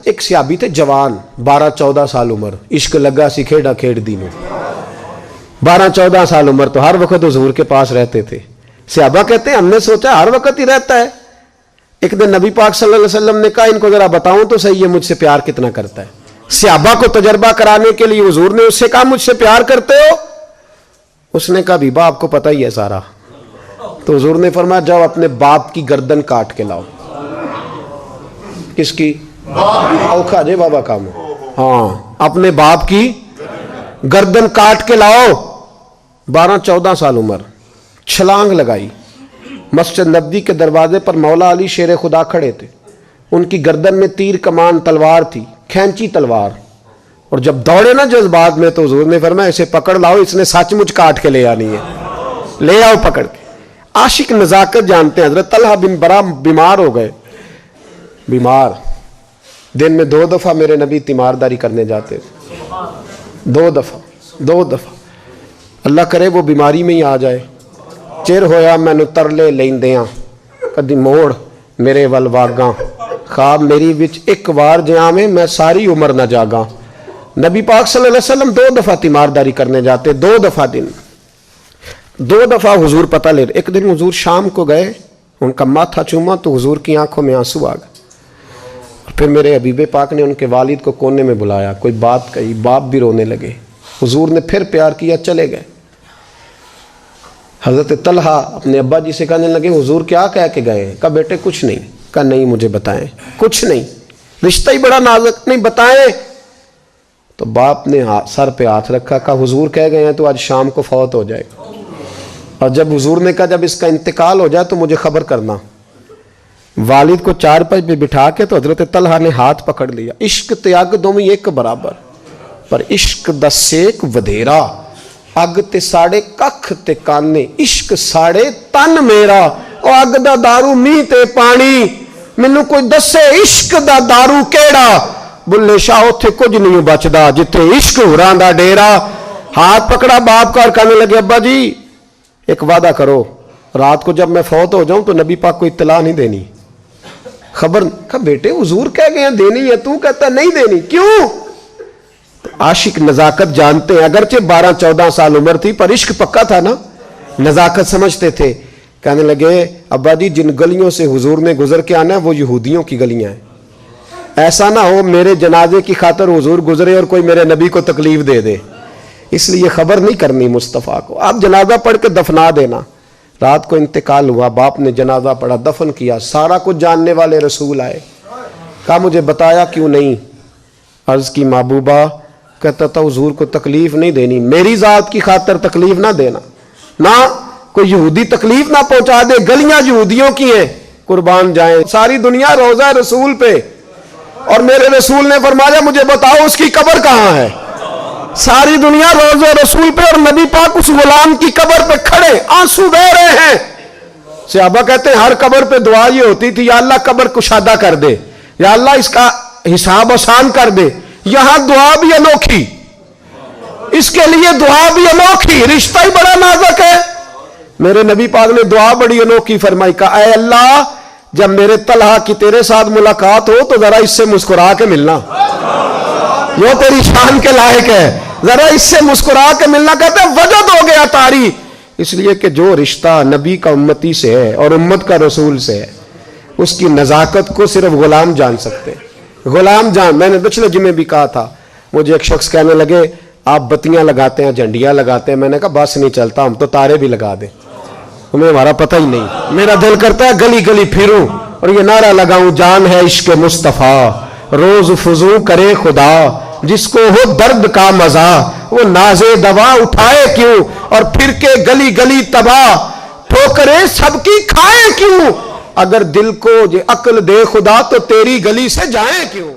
ایک صحابی تھے جوان 12-14 سال عمر, عشق لگا سی کھیڑا کھیڑ دی میں. 12-14 سال عمر تو ہر وقت حضور کے پاس رہتے تھے. صحابہ کہتے ہیں ہم نے سوچا ہر وقت ہی رہتا ہے. ایک دن نبی پاک صلی اللہ علیہ وسلم نے کہا ان کو ذرا بتاؤں تو صحیح ہے مجھ سے پیار کتنا کرتا ہے. صحابہ کو تجربہ کرانے کے لیے حضور نے اس سے کہا مجھ سے پیار کرتے ہو؟ اس نے کہا بیبا آپ کو پتہ ہی ہے سارا. تو حضور نے فرمایا جاؤ اپنے باپ کی گردن کاٹ کے لاؤ. کس کی؟ اوکھا جے بابا کام. ہاں اپنے باپ کی گردن کاٹ کے لاؤ. 12-14 سال عمر, چھلانگ لگائی. مسجد نبوی کے دروازے پر مولا علی شیر خدا کھڑے تھے. ان کی گردن میں تیر کمان تلوار تھی, کھینچی تلوار. اور جب دوڑے نا جذبات میں تو حضور نے فرمایا اسے پکڑ لاؤ, اس نے سچ مچ کاٹ کے لے آنی ہے. لے آؤ پکڑ کے. عاشق نزاکت جانتے ہیں. حضرت طلحہ بن برا بیمار ہو گئے. بیمار, دن میں 2 دفعہ میرے نبی تیمارداری کرنے جاتے تھے. 2 دفعہ. اللہ کرے وہ بیماری میں ہی آ جائے. چر ہویا مینو ترلے لیندیاں کدی موڑ میرے ول واگاں, خواب میری وچ ایک وار جہاں میں ساری عمر نہ جاگاں. نبی پاک صلی اللہ علیہ وسلم 2 دفعہ تیمارداری کرنے جاتے. 2 دفعہ دن, 2 دفعہ حضور پتہ لے. ایک دن حضور شام کو گئے, ان کا ماتھا چوما تو حضور کی آنکھوں میں آنسو آ گئے. پھر میرے حبیب پاک نے ان کے والد کو کونے میں بلایا, کوئی بات کہی, باپ بھی رونے لگے. حضور نے پھر پیار کیا, چلے گئے. حضرت طلحہ اپنے ابا جی سے کہنے لگے حضور کیا کہہ کے گئے؟ کہا بیٹے کچھ نہیں. کہا نہیں مجھے بتائیں. کچھ نہیں, رشتہ ہی بڑا نازک, نہیں بتائیں. تو باپ نے سر پہ ہاتھ رکھا, کہا حضور کہہ گئے ہیں تو آج شام کو فوت ہو جائے گا. اور جب حضور نے کہا جب اس کا انتقال ہو جائے تو مجھے خبر کرنا. والد کو چارپائی پہ بٹھا کے تو حضرت طلحہ نے ہاتھ پکڑ لیا. عشق تیاگ دومی ایک برابر, پر عشق دا سیک ودھیرا. اگ تے ساڑے ککھ تے کانے, عشق ساڑے تن میرا. او اگ دا دارو می تے پانی, مینوں کوئی دسے عشق دا دارو کیڑا. بلے شاہ اتھے کچھ نہیں بچدا جتھے عشق ہوراں دا ڈیرا. ہاتھ پکڑا باپ کا اور کہنے لگے ابا جی ایک وعدہ کرو, رات کو جب میں فوت ہو جاؤں تو نبی پاک کو اطلاع نہیں دینی, خبر. کہا بیٹے حضور کہہ گئے ہیں دینی ہے, تو کہتا نہیں دینی, کیوں؟ عاشق نزاکت جانتے ہیں. اگرچہ 12-14 سال عمر تھی پر عشق پکا تھا نا, نزاکت سمجھتے تھے. کہنے لگے ابا جی جن گلیوں سے حضور نے گزر کے آنا ہے وہ یہودیوں کی گلیاں ہیں. ایسا نہ ہو میرے جنازے کی خاطر حضور گزرے اور کوئی میرے نبی کو تکلیف دے دے, اس لیے خبر نہیں کرنی مصطفیٰ کو. آپ جنازہ پڑھ کے دفنا دینا. رات کو انتقال ہوا, باپ نے جنازہ پڑھا, دفن کیا. سارا کچھ جاننے والے رسول آئے. کہا مجھے بتایا کیوں نہیں؟ عرض کی محبوبہ, کہتا تھا حضور کو تکلیف نہیں دینی, میری ذات کی خاطر تکلیف نہ دینا, نہ کوئی یہودی تکلیف نہ پہنچا دے. گلیاں یہودیوں کی ہیں, قربان جائیں. ساری دنیا روضہ رسول پہ, اور میرے رسول نے فرمایا مجھے بتاؤ اس کی قبر کہاں ہے. ساری دنیا روضہ رسول پہ, اور نبی پاک اس غلام کی قبر پہ کھڑے آنسو بہہ رہے ہیں. صحابہ کہتے ہیں ہر قبر پہ دعا یہ ہوتی تھی یا اللہ قبر کشادہ کر دے, یا اللہ اس کا حساب آسان کر دے. یہاں دعا بھی انوکھی, اس کے لیے دعا بھی انوکھی, رشتہ ہی بڑا نازک ہے. میرے نبی پاک نے دعا بڑی انوکھی فرمائی. کہا اے اللہ جب میرے طلحہ کی تیرے ساتھ ملاقات ہو تو ذرا اس سے مسکرا کے ملنا, وہ تیری شان کے لائق ہے, ذرا اس سے مسکرا کے ملنا. کہتے ہیں وجد ہو گیا طاری, اس لیے کہ جو رشتہ نبی کا امتی سے ہے اور امت کا رسول سے ہے اس کی نزاکت کو صرف غلام جان سکتے ہیں. غلام جان. میں نے پچھلے جمعے بھی کہا تھا, مجھے ایک شخص کہنے لگے آپ بتیاں لگاتے ہیں, جھنڈیاں لگاتے ہیں. میں نے کہا بس نہیں چلتا, ہم تو تارے بھی لگا دیں, تمہیں ہمارا پتہ ہی نہیں. میرا دل کرتا ہے گلی گلی پھروں اور یہ نعرہ لگاؤں جان ہے عشق مصطفیٰ, روز فضو کرے خدا, جس کو ہو درد کا مزہ وہ نازے دوا اٹھائے کیوں, اور پھر کے گلی گلی تباہ ٹھوکریں سب کی کھائے کیوں. اگر دل کو یہ عقل دے خدا تو تیری گلی سے جائیں کیوں.